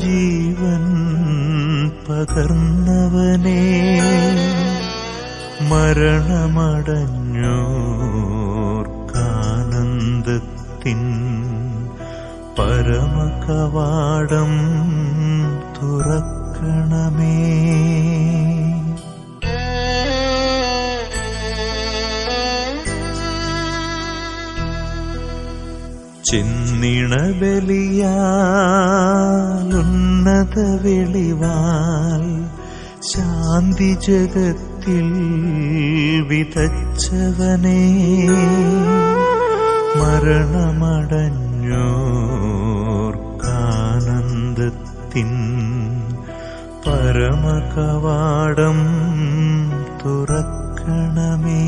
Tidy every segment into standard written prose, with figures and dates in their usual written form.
ജീവൻ പകർന്നവനേ, മരണമടഞ്ഞോർക്കാനന്ദത്തിൻ പരമകവാടം തുറക്കണമേ. ചെന്നിണ ബലിയാലുന്നത വെളിവാൽ ശാന്തി ജഗത്തിൽ വിതച്ചവനേ, മരണമടഞ്ഞോർക്കാനന്ദത്തിൻ പരമകവാടം തുറക്കണമേ.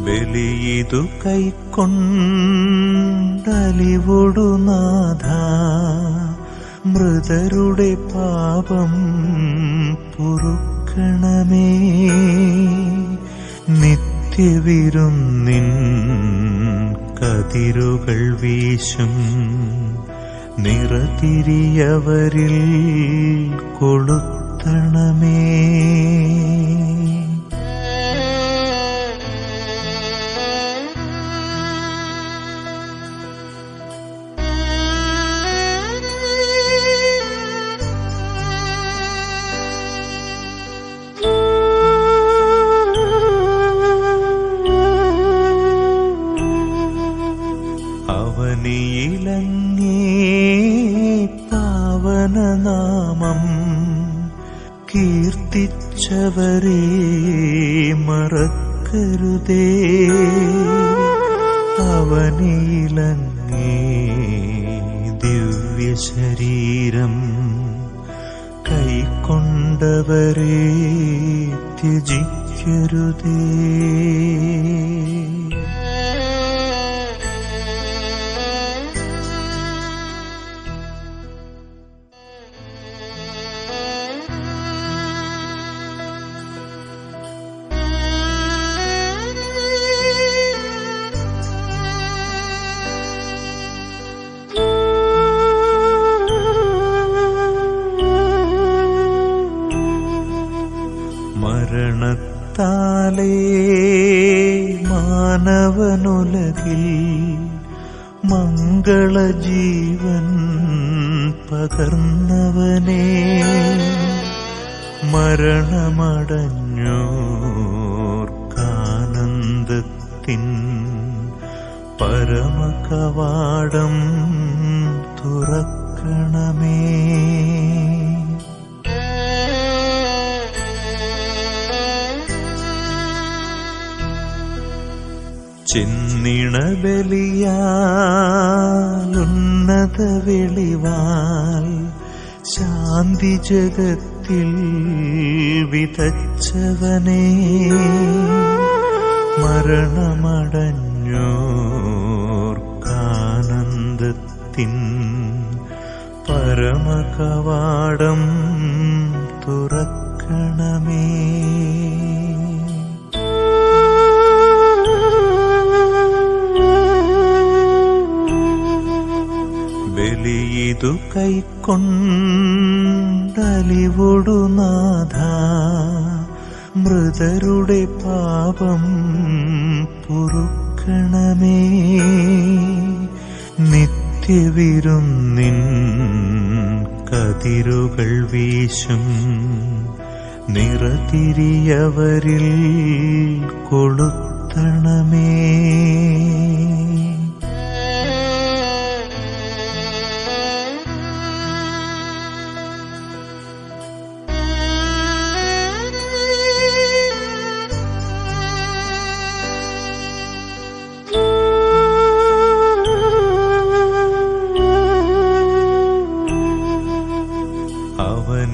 ബലിയിതു കൈക്കൊണ്ടലിവൊടു നാഥ, മൃതരുടെ പാപം പൊറുക്കണമേ. നിത്യവിരുന്നിൻ കതിരുകൾ വീശും നിറതിരിയവരിൽ കൊളുത്തണമേ. അവനിയിലങ്ങേ പാവനനാമം കീർത്തിച്ചവരെ മറക്കരുതേ. അവനിയിലങ്ങേ ദിവ്യശരീരം കൈക്കൊണ്ടവരെ ത്യജിക്കരുതേ. മരണത്താലേ മാനവനുലകിൽ മംഗളജീവൻ പകർന്നവനേ, മരണമടഞ്ഞോർക്കാനന്ദത്തിൻ പരമകവാടം തുറക്കണമേ. ചെന്നിണ ബലിയാലുന്നത വെളിവാൽ ശാന്തി ജഗത്തിൽ വിതച്ചവനേ, മരണമടഞ്ഞോർക്കാനന്ദത്തിൻ പരമകവാടം തുറക്കണമേ. ബലിയിതു കൈക്കൊണ്ടലിവൊടു നാഥ, മൃതരുടെ പാപം പൊറുക്കണമേ. നിത്യവിരുന്നിൻ കതിരുകൾ വീശും നിറതിരിയവരിൽ കൊളുത്തണമേ.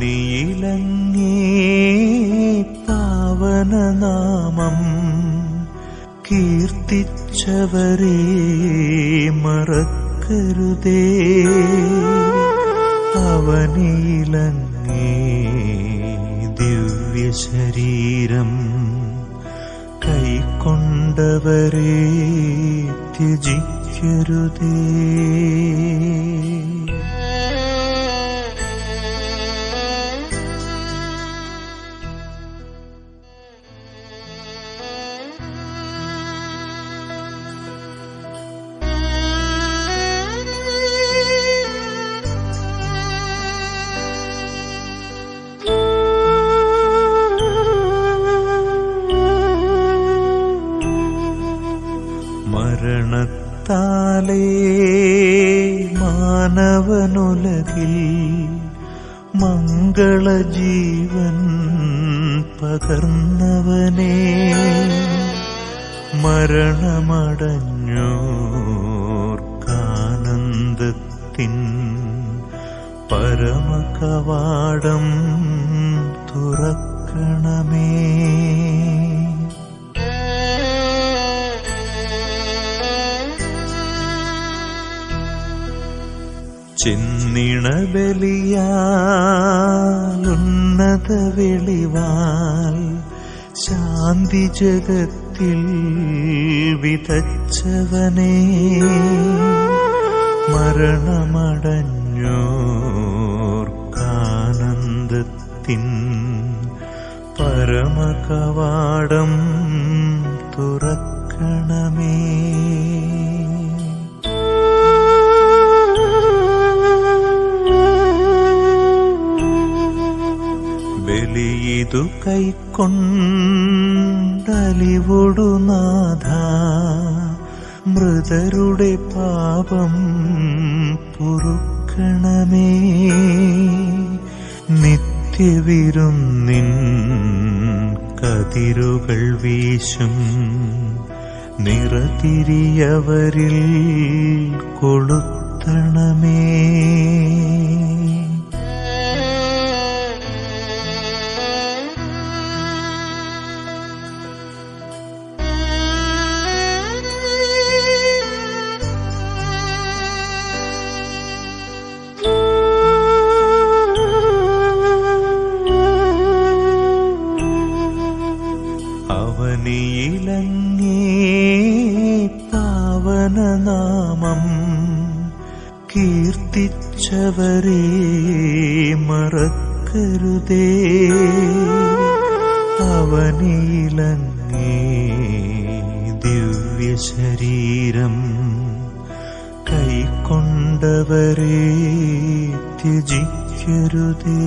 അവനിയിലങ്ങേ പാവനനാമം കീർത്തിച്ചവരെ മറക്കരുതേ. അവനിയിലങ്ങേ ദിവ്യശരീരം കൈക്കൊണ്ട കൈക്കൊണ്ടവരെ ത്യജിക്കരുതേ. മരണത്താലേ മാനവനുലകിൽ മംഗളജീവൻ പകർന്നവനേ, മരണമടഞ്ഞോർക്കാനന്ദത്തിൻ പരമകവാടം തുറക്കണമേ. ചെന്നിണബലിയാലുന്നത വെളിവാൽ ശാന്തി ജഗത്തിൽ വിതച്ചവനേ, മരണമടഞ്ഞോർക്കാനന്ദത്തിൻ പരമകവാടം തുറക്കണമേ. ബലിയിതു കൈക്കൊണ്ടലിവൊടു നാഥ, മൃതരുടെ പാപം പൊറുക്കണമേ. നിത്യവിരുന്നിൻ കതിരുകൾ വീശും നിറതിരിയവരിൽ കൊളുത്തണമേ. അവനിയിലങ്ങേ പാവനനാമം കീർത്തിച്ചവരെ മറക്കരുതേ. അവനിയിലങ്ങേ ദിവ്യശരീരം കൈക്കൊണ്ടവരെ ത്യജിക്കരുതേ.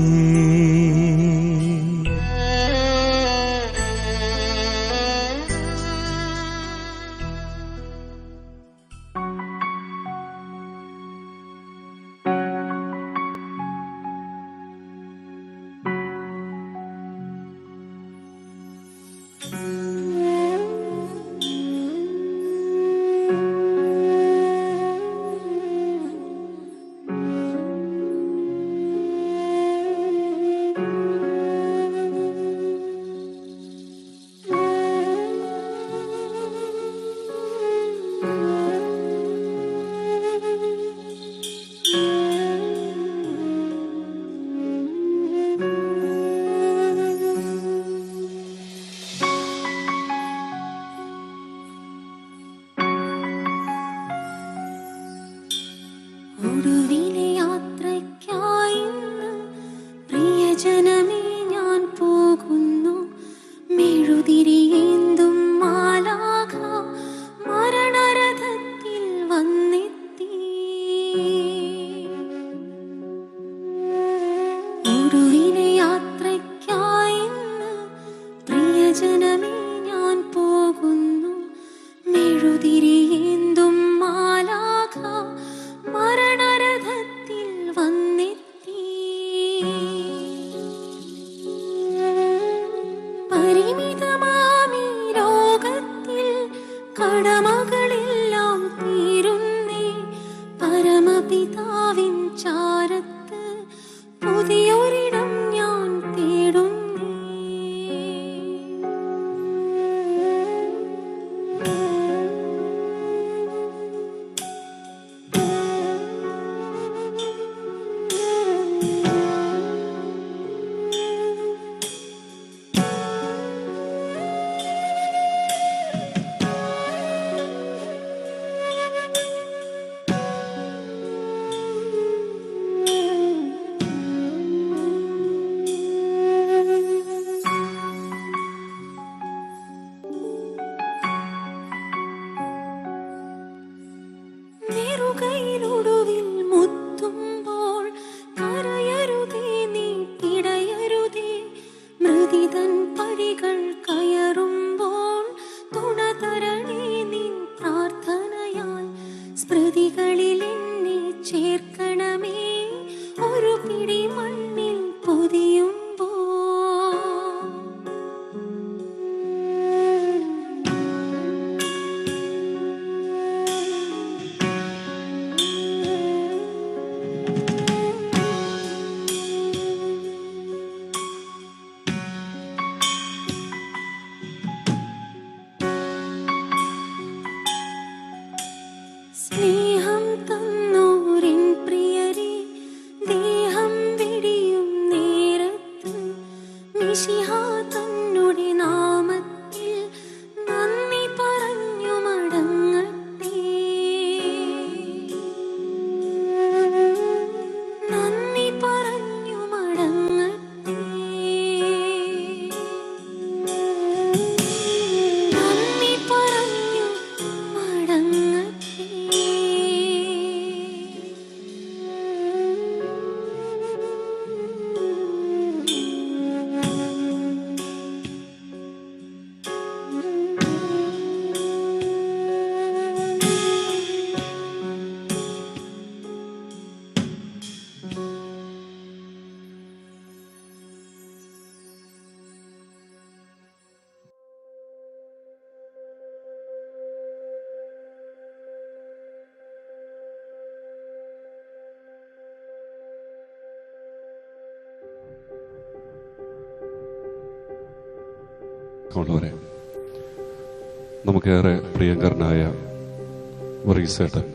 നെറുകയിലൊടുവിൽ മുത്തുമ്പോൾ കരയരുതേ നീ പിടയരുതേ. മൃതിതൻ പടികൾ കയറുമ്പോൾ തുണ തരണേ നിൻ പ്രാർത്ഥനയാൽ. സ്മൃതികളിൽ എന്നെ ചേർക്കണമേ ഒരു പിടി മണ്ണിൽ പൊതിയുമ്പോൾ. സ്നേഹം തന്നോരിൻ പ്രിയരെ ദേഹം വെടിയും നേരത്ത് മിശിഹാ തന്നുടെ നാമത്തിൽ നന്ദി പറഞ്ഞു മടങ്ങട്ടെ. നന്ദി പറഞ്ഞു മടങ്ങട്ടെ. നന്ദി പറഞ്ഞു മടങ്ങട്ടെ. ഉള്ളവരെ, നമുക്കേറെ പ്രിയങ്കരനായ വർഗീസേട്ടൻ,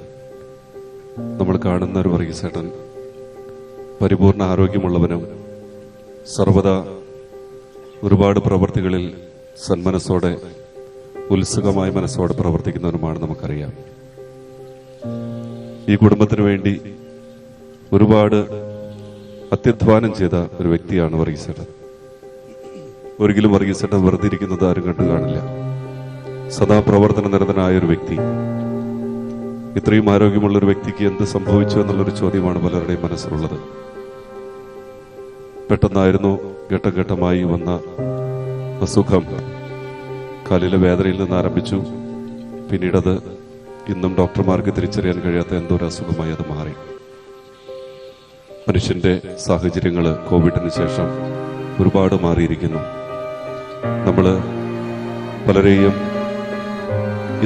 നമ്മൾ കാണുന്ന ഒരു വർഗീസേട്ടൻ പരിപൂർണ ആരോഗ്യമുള്ളവനും സർവദാ ഒരുപാട് പ്രവൃത്തികളിൽ സന്മനസ്സോടെ ഉത്സുകമായ മനസ്സോടെ പ്രവർത്തിക്കുന്നവനുമാണ് നമുക്കറിയാം. ഈ കുടുംബത്തിന് വേണ്ടി ഒരുപാട് അത്യധ്വാനം ചെയ്ത ഒരു വ്യക്തിയാണ് വർഗീസേട്ടൻ. ഒരിക്കലും വർഗീസേട്ടൻ വെറുതെ ഇരിക്കുന്നത് ആരും കണ്ടു കാണില്ല. സദാ പ്രവർത്തന നിരതനായ ഒരു വ്യക്തി. ഇത്രയും ആരോഗ്യമുള്ള ഒരു വ്യക്തിക്ക് എന്ത് സംഭവിച്ചു എന്നുള്ളൊരു ചോദ്യമാണ് പലരുടെയും മനസ്സിലുള്ളത്. പെട്ടെന്നായിരുന്നു ഘട്ടം ഘട്ടമായി വന്ന അസുഖം. കാലിലെ വേദനയിൽ നിന്ന് ആരംഭിച്ചു. പിന്നീടത് ഇന്നും ഡോക്ടർമാർക്ക് തിരിച്ചറിയാൻ കഴിയാത്ത എന്തോ ഒരു അസുഖമായി അത് മാറി. മനുഷ്യന്റെ സാഹചര്യങ്ങൾ കോവിഡിന് ശേഷം ഒരുപാട് മാറിയിരിക്കുന്നു. നമ്മൾ പലരെയും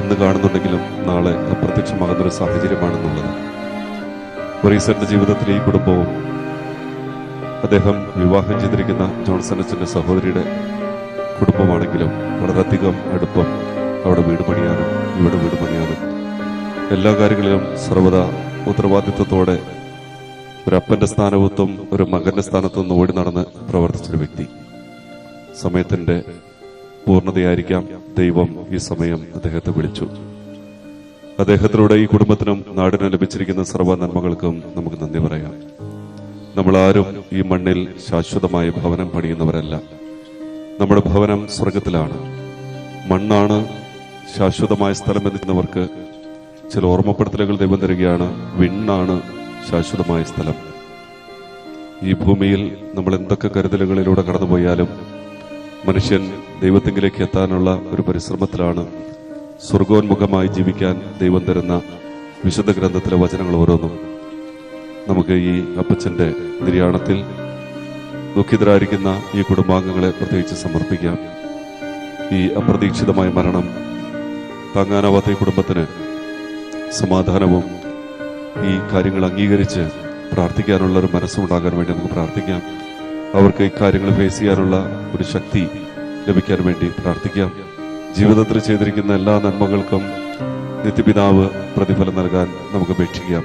ഇന്ന് കാണുന്നുണ്ടെങ്കിലും നാളെ അപ്രത്യക്ഷമാകുന്നൊരു സാഹചര്യമാണെന്നുള്ളത്. വർഗീസേട്ടന്റെ ജീവിതത്തിൽ ഈ കുടുംബവും അദ്ദേഹം വിവാഹം ചെയ്തിരിക്കുന്ന ജോൺസൺ അച്ഛന്റെ സഹോദരിയുടെ കുടുംബമാണെങ്കിലും വളരെയധികം അടുപ്പം. അവിടെ വീട് പണിയാനും ഇവിടെ വീട് പണിയാനും എല്ലാ കാര്യങ്ങളിലും സർവ്വതാ ഉത്തരവാദിത്വത്തോടെ ഒരു അപ്പന്റെ സ്ഥാനത്തും ഒരു മകന്റെ സ്ഥാനത്തും ഓടി നടന്ന് പ്രവർത്തിച്ചൊരു വ്യക്തി. സമയത്തിന്റെ പൂർണ്ണതയായിരിക്കാം ദൈവം ഈ സമയം അദ്ദേഹത്തെ വിളിച്ചു. അദ്ദേഹത്തിലൂടെ ഈ കുടുംബത്തിനും നാടിനും ലഭിച്ചിരിക്കുന്ന സർവ്വ നന്മകൾക്കും നമുക്ക് നന്ദി പറയാം. നമ്മളാരും ഈ മണ്ണിൽ ശാശ്വതമായ ഭവനം പണിയുന്നവരല്ല. നമ്മുടെ ഭവനം സ്വർഗത്തിലാണ്. മണ്ണാണ് ശാശ്വതമായ സ്ഥലം എന്നവർക്ക് ചില ഓർമ്മപ്പെടുത്തലുകൾ ദൈവം തരികയാണ്. വിണ്ണാണ് ശാശ്വതമായ സ്ഥലം. ഈ ഭൂമിയിൽ നമ്മൾ എന്തൊക്കെ കരുതലുകളിലൂടെ കടന്നുപോയാലും മനുഷ്യൻ ദൈവത്തിങ്കിലേക്ക് എത്താനുള്ള ഒരു പരിശ്രമത്തിലാണ്. സ്വർഗോന്മുഖമായി ജീവിക്കാൻ ദൈവം തരുന്ന വിശുദ്ധ ഗ്രന്ഥത്തിലെ വചനങ്ങൾ ഓരോന്നും നമുക്ക് ഈ അപ്പച്ചന്റെ നിര്യാണത്തിൽ ദുഃഖിതരായിരിക്കുന്ന ഈ കുടുംബാംഗങ്ങളെ പ്രത്യേകിച്ച് സമർപ്പിക്കാം. ഈ അപ്രതീക്ഷിതമായ മരണം താങ്ങാനാവാത്ത ഈ കുടുംബത്തിന് സമാധാനവും ഈ കാര്യങ്ങൾ അംഗീകരിച്ച് പ്രാർത്ഥിക്കാനുള്ള ഒരു മനസ്സുണ്ടാകാൻ വേണ്ടി നമുക്ക് പ്രാർത്ഥിക്കാം. അവർക്ക് ഈ കാര്യങ്ങൾ ഫേസ് ചെയ്യാനുള്ള ഒരു ശക്തി ലഭിക്കാൻ വേണ്ടി പ്രാർത്ഥിക്കാം. ജീവിതത്തിൽ ചെയ്തിരിക്കുന്ന എല്ലാ നന്മകൾക്കും നിത്യപിതാവ് പ്രതിഫലം നൽകാൻ നമുക്ക് അപേക്ഷിക്കാം.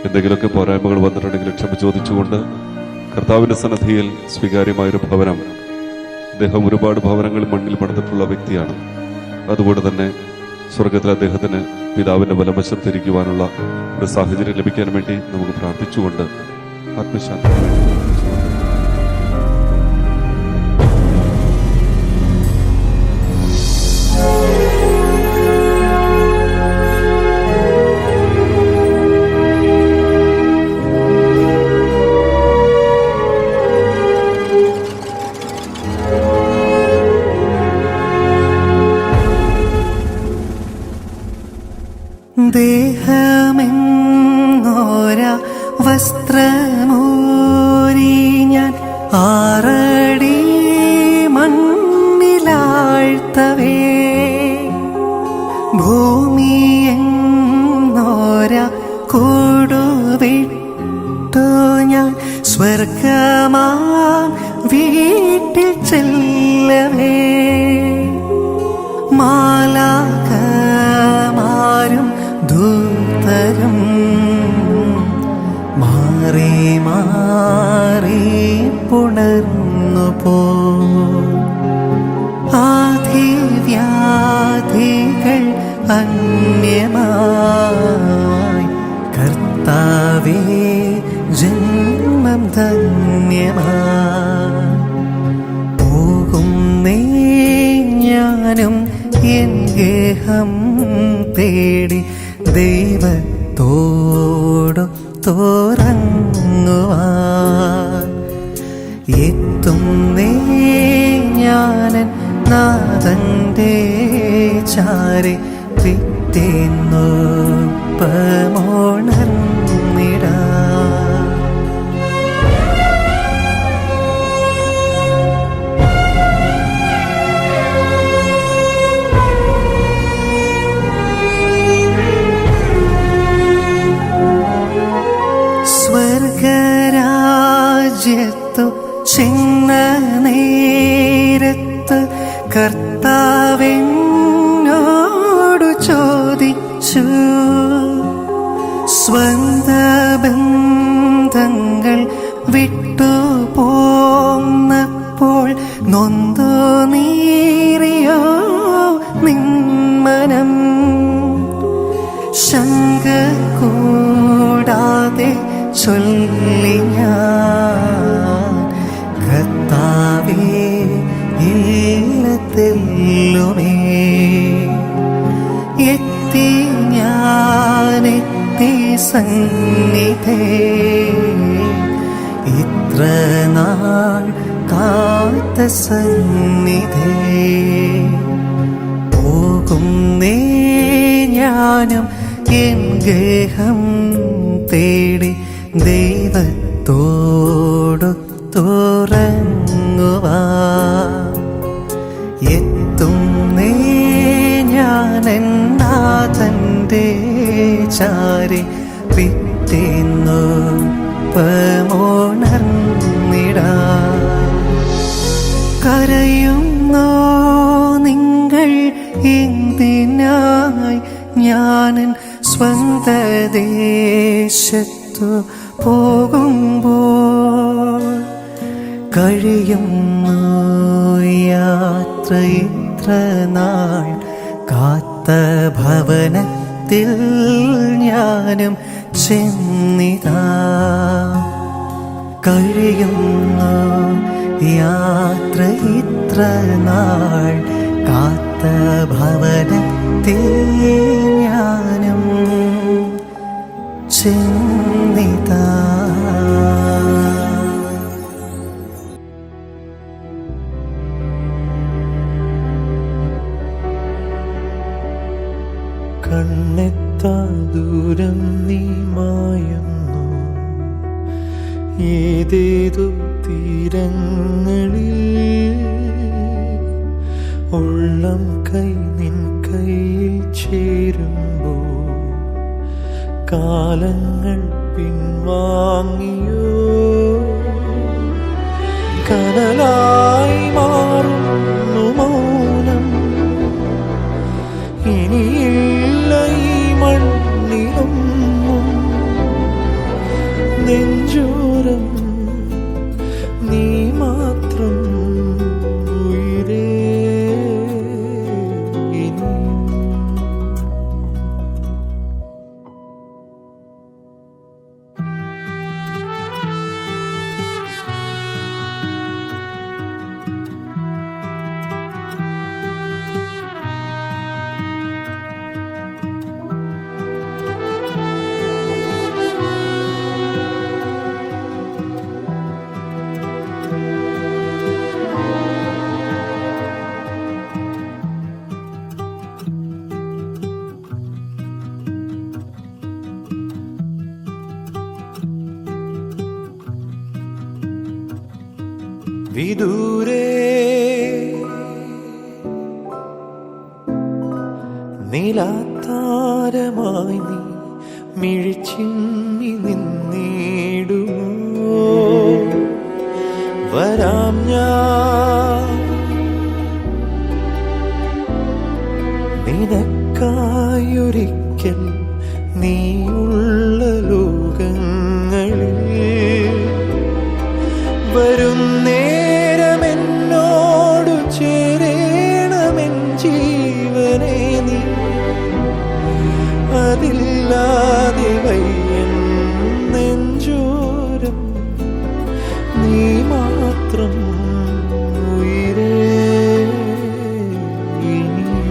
എന്തെങ്കിലുമൊക്കെ പോരായ്മകൾ വന്നിട്ടുണ്ടെങ്കിൽ ക്ഷമ ചോദിച്ചുകൊണ്ട് കർത്താവിന്റെ സന്നിധിയിൽ സ്വീകാര്യമായൊരു ഭവനം. അദ്ദേഹം ഒരുപാട് ഭവനങ്ങൾ മണ്ണിൽ പണിതിട്ടുള്ള വ്യക്തിയാണ്. അതുകൊണ്ട് തന്നെ സ്വർഗത്തിൽ അദ്ദേഹത്തിന് പിതാവിന്റെ വലവശത്തിരിക്കുവാനുള്ള ഒരു സാഹചര്യം ലഭിക്കാൻ വേണ്ടി നമുക്ക് പ്രാർത്ഥിച്ചുകൊണ്ട് ആത്മശാന്തി സ്നേഹമെന്നോര വസ്ത്രമൂരി ഞാൻ 6 അടി മണ്ണിലാഴ്ത്തവേ, ഭൂമി എന്നോര കൂടുവിട്ടു ഞാൻ സ്വർഗമാം വീട്ടിൽ ചെല്ലവേ, മാലാഖമാരും ദൂതരും മാറി മാറി പുണർന്നു പോ, ആധിവ്യാധികൾ അന്യമായി കർത്താവേ ജന്മം ധന്യമായി, പോകുന്നേ ഞാനും എൻ ഗേഹം തേടി ദൈവത്തോടു തുറങ്ങുവാൻ, എത്തുന്നേ ഞാനൻ നാഥന്റെ ചാരി പിറ്റേന്നൊപ്പമുണർന്നിടാ. സ്വർഗരാജ്യത്തു ചെന്ന നേരത്ത് കർത്താവെന്നോടു ചോദിച്ചു, സ്വന്ത ബന്ധങ്ങൾ വിട്ടു പോന്നപ്പോൾ നൊന്തു നീറിയോ നിന്മനം, ശങ്ക കൂടാതെ ചൊല്ലി ഞാൻ, കർത്താവേ ഇല്ലത്തെല്ലുമേ, എത്തി ഞാനെത്തി സന്നിധേ, ഇത്ര നാൾ കാത്ത സന്നിധേ, പോകുന്നേ ഞാനും എൻ ഗേഹം തേടി ദൈവത്തോടു തുറങ്ങുവാൻ, എത്തുന്നേ ഞാനൻ നാഥന്റെ ചാരി പിറ്റേന്നൊപ്പമുണർന്നിടാ. കരയുന്നോ നിങ്ങൾ എന്തിനായി, ഞാനൻ സ്വന്ത ദേശത്തു പോകുമ്പോൾ, കഴിയുന്നു യാത്ര ഇത്ര നാൾ കാത്ത ഭവനത്തിൽ ഞാനും ചെന്നിതാ, കഴിയുന്നു യാത്ര ഇത്ര നാൾ കാത്ത ഭവനത്തിൽ ഞാനും ചെന്നിതാ. കണ്ണെത്താ ദൂരം നീ മായുന്നു, ഏതേതു തീരങ്ങളിൽ, ഉള്ളം കൈ നിൻ കയ്യിൽ ചേരുമ്പോൾ കാലങ്ങൾ പിൻവാങ്ങിയോ, കനലായി മാറുന്നു മൗനം, ഇനിയില്ല ഈ മണ്ണിലൊന്നും, നെഞ്ചോരം നീ മാത്രം ഉയിരേ ഇനിയും. വിദൂരേ നിലാത്താരമായി നീ മിഴിച്ചിങ്ങി നിന്നിടുമോ വരാം ഞാൻ നിനക്കായൊരിക്കൽ നീയുള്ള ലോകങ്ങളിൽ വരും നേരമെന്നോടു ചേരേണമെൻ ജീവനെ നീ അതില്ലാതെ വയ്യൻ നെഞ്ചോരം നീ മാത്രം ഉയിരേ ഇനിയും.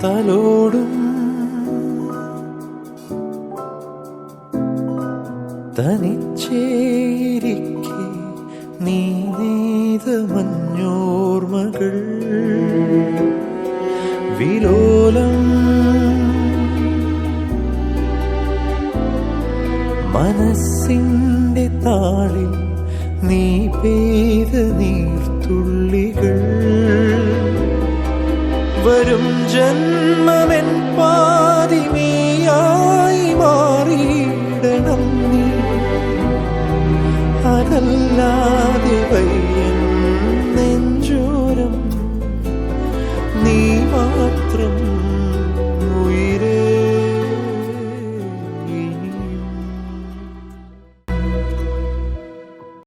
തലോടും തനിച്ചേരിക്കെ നീ നെയ്ത മഞ്ഞോർമകൾ വിലോലം മനസ്സിൻ്റെ താളിൽ നീ പെയ്ത നീർത്തുള്ളികൾ വരും ജന്മമെൻ പാതിമേയായി മാറിയിടണം നീ അതല്ലാതെ വയ്യ